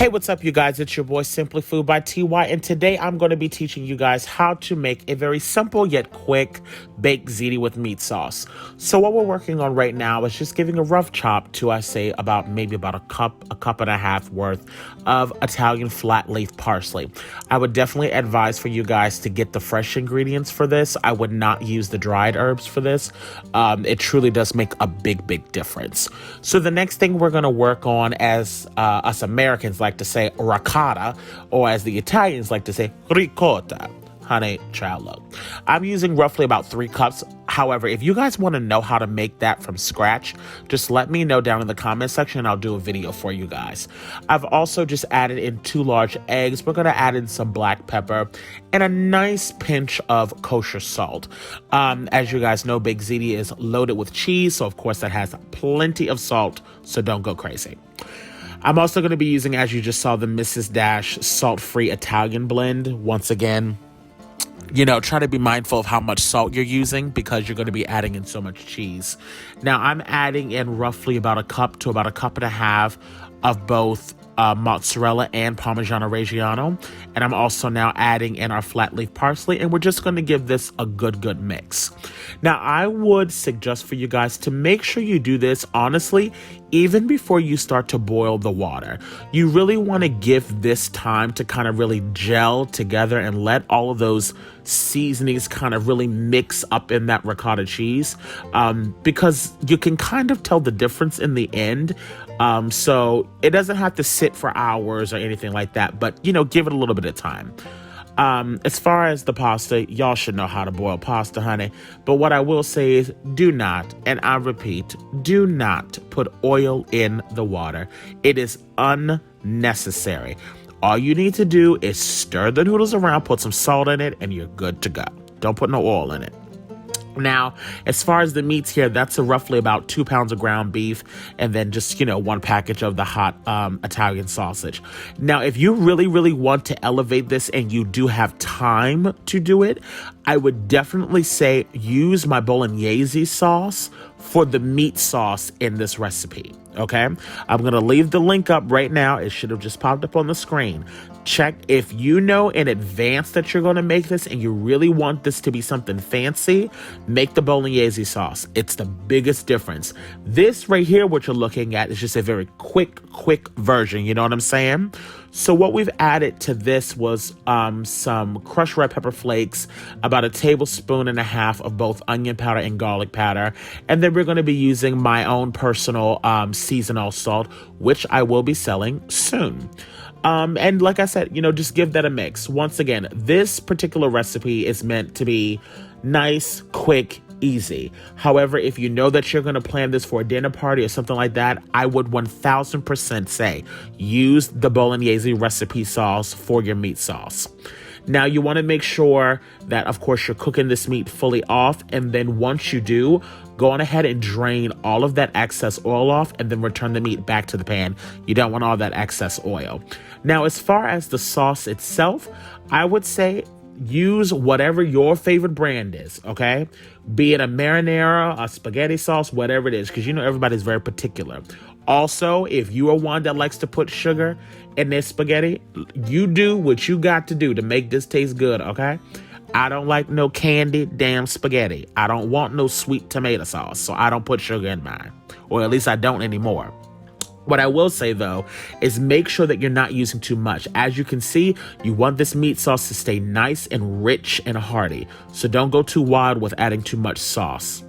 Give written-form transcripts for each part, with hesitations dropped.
Hey, what's up, you guys? It's your boy Simply Food by TY, and today I'm going to be teaching you guys how to make a very simple yet quick baked ziti with meat sauce. So what we're working on right now is just giving a rough chop to, I say, maybe about a cup and a half worth of Italian flat leaf parsley. I would definitely advise for you guys to get the fresh ingredients for this. I would not use the dried herbs for this. It truly does make a big difference. So the next thing we're going to work on, as us Americans like to say, ricotta, or as the Italians like to say, ricotta. Honey, child, look. I'm using roughly about 3 cups. However, if you guys want to know how to make that from scratch, just let me know down in the comment section and I'll do a video for you guys. I've also just added in 2 large eggs. We're going to add in some black pepper and a nice pinch of kosher salt. As you guys know, baked ziti is loaded with cheese, so of course that has plenty of salt, so don't go crazy. I'm also going to be using, as you just saw, the Mrs. Dash salt-free Italian blend. Once again, you know, try to be mindful of how much salt you're using because you're going to be adding in so much cheese. Now, I'm adding in roughly about a cup to about a cup and a half of both mozzarella and Parmigiano Reggiano. And I'm also now adding in our flat leaf parsley, and we're just going to give this a good mix. Now, I would suggest for you guys to make sure you do this, honestly, even before you start to boil the water. You really want to give this time to kind of really gel together and let all of those seasonings kind of really mix up in that ricotta cheese, because you can kind of tell the difference in the end. So it doesn't have to sit for hours or anything like that, but, you know, give it a little bit of time. As far as the pasta, y'all should know how to boil pasta, honey. But what I will say is do not, and I repeat, do not put oil in the water. It is unnecessary. All you need to do is stir the noodles around, put some salt in it, and you're good to go. Don't put no oil in it. Now, as far as the meats here, that's roughly about 2 pounds of ground beef, and then just, you know, 1 package of the hot Italian sausage. Now, if you really want to elevate this and you do have time to do it, I would definitely say use my bolognese sauce for the meat sauce in this recipe, okay? I'm going to leave the link up right now. It should have just popped up on the screen. Check if you know in advance that you're going to make this and you really want this to be something fancy, make the bolognese sauce. It's the biggest difference. This right here, what you're looking at, is just a very quick version. You know what I'm saying? So what we've added to this was some crushed red pepper flakes, about 1.5 tablespoons of both onion powder and garlic powder. And then we're going to be using my own personal seasonal salt, which I will be selling soon. And like I said, you know, just give that a mix. Once again, this particular recipe is meant to be nice, quick, easy. However, if you know that you're going to plan this for a dinner party or something like that, I would 1000% say use the bolognese recipe sauce for your meat sauce. Now, you want to make sure that, of course, you're cooking this meat fully off. And then once you do, go on ahead and drain all of that excess oil off and then return the meat back to the pan. You don't want all that excess oil. Now, as far as the sauce itself, I would say use whatever your favorite brand is, okay? Be it a marinara, a spaghetti sauce, whatever it is, because you know everybody's very particular. Also, if you are one that likes to put sugar in their spaghetti, you do what you got to do to make this taste good, okay? I don't like no candied damn spaghetti. I don't want no sweet tomato sauce, so I don't put sugar in mine. Or at least I don't anymore. What I will say, though, is make sure that you're not using too much. As you can see, you want this meat sauce to stay nice and rich and hearty. So don't go too wild with adding too much sauce.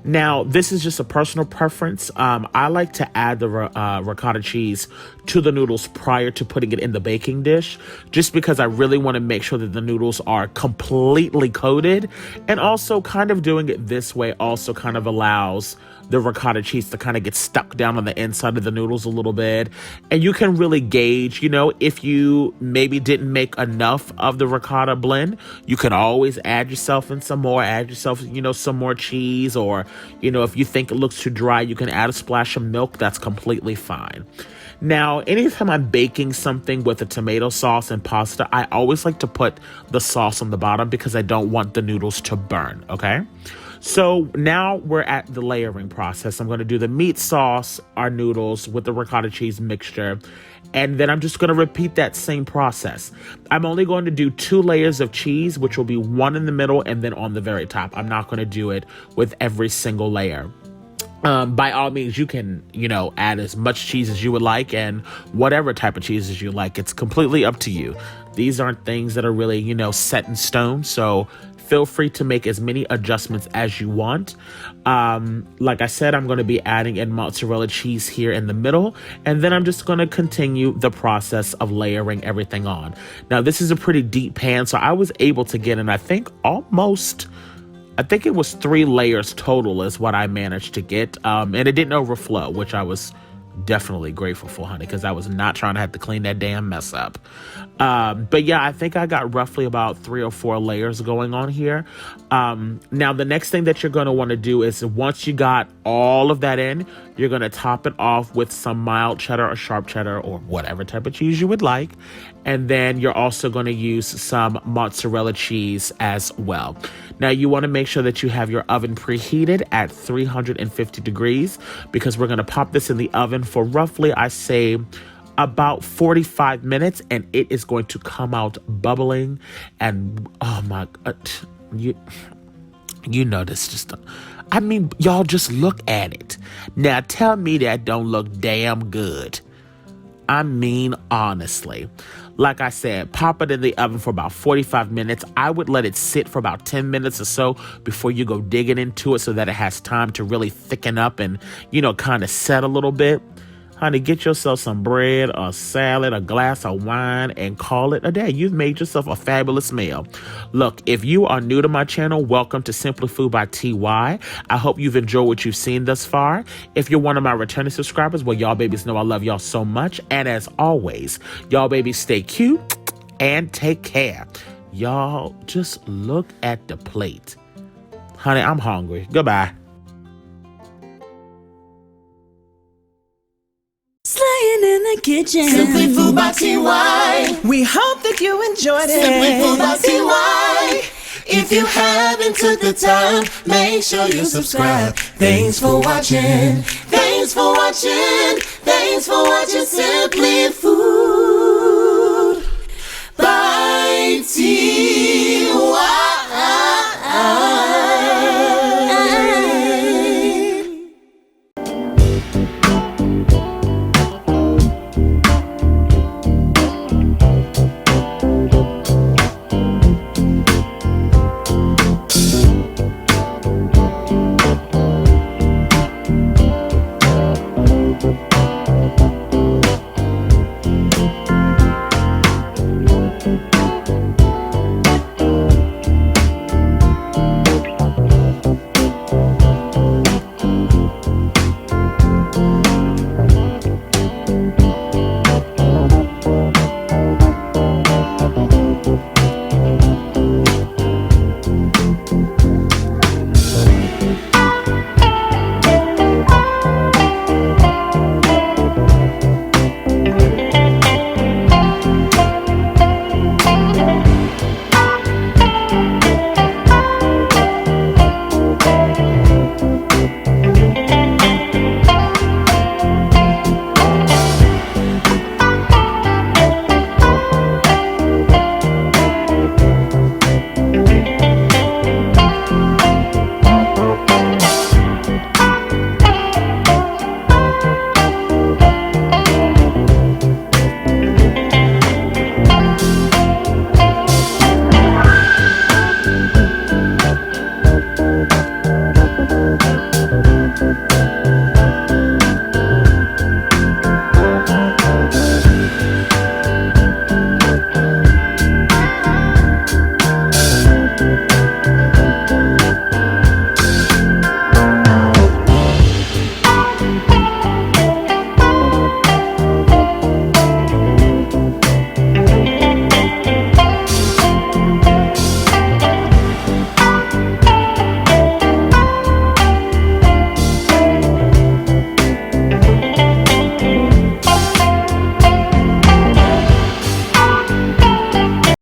Now, this is just a personal preference. I like to add the ricotta cheese to the noodles prior to putting it in the baking dish, just because I really want to make sure that the noodles are completely coated. And also kind of doing it this way also kind of allows the ricotta cheese to kind of get stuck down on the inside of the noodles a little bit. And you can really gauge, you know, if you maybe didn't make enough of the ricotta blend, you can always add yourself in some more, you know, some more cheese, or, you know, if you think it looks too dry, you can add a splash of milk. That's completely fine. Now, anytime I'm baking something with a tomato sauce and pasta, I always like to put the sauce on the bottom because I don't want the noodles to burn, okay? So now we're at the layering process. I'm going to do the meat sauce, our noodles with the ricotta cheese mixture. And then I'm just going to repeat that same process. I'm only going to do 2 layers of cheese, which will be 1 in the middle and then on the very top. I'm not going to do it with every single layer. By all means, you can, add as much cheese as you would like and whatever type of cheese as you like. It's completely up to you. These aren't things that are really, set in stone. So feel free to make as many adjustments as you want. Like I said, I'm going to be adding in mozzarella cheese here in the middle, and then I'm just going to continue the process of layering everything on. Now, this is a pretty deep pan, so I was able to get in, I think it was 3 layers total is what I managed to get. And it didn't overflow, which I was definitely grateful for, honey, because I was not trying to have to clean that damn mess up. But yeah, I think I got roughly about 3 or 4 layers going on here. Now, the next thing that you're going to want to do is once you got all of that in, you're going to top it off with some mild cheddar or sharp cheddar or whatever type of cheese you would like. And then you're also going to use some mozzarella cheese as well. Now, you want to make sure that you have your oven preheated at 350 degrees because we're going to pop this in the oven for roughly, I say, about 45 minutes, and it is going to come out bubbling. And oh my God, you know this just, y'all just look at it. Now tell me that don't look damn good. Honestly. Like I said, pop it in the oven for about 45 minutes. I would let it sit for about 10 minutes or so before you go digging into it so that it has time to really thicken up and, kind of set a little bit. Honey, get yourself some bread, a salad, a glass of wine, and call it a day. You've made yourself a fabulous meal. Look, if you are new to my channel, welcome to Simply Food by TY. I hope you've enjoyed what you've seen thus far. If you're one of my returning subscribers, well, y'all babies know I love y'all so much. And as always, y'all babies stay cute and take care. Y'all just look at the plate. Honey, I'm hungry. Goodbye. Slaying in the kitchen. Simply Food by TY. We hope that you enjoyed it. Simply Food by TY. If you haven't took the time, make sure you subscribe. Thanks for watching. Thanks for watching. Thanks for watching Simply Food by TY.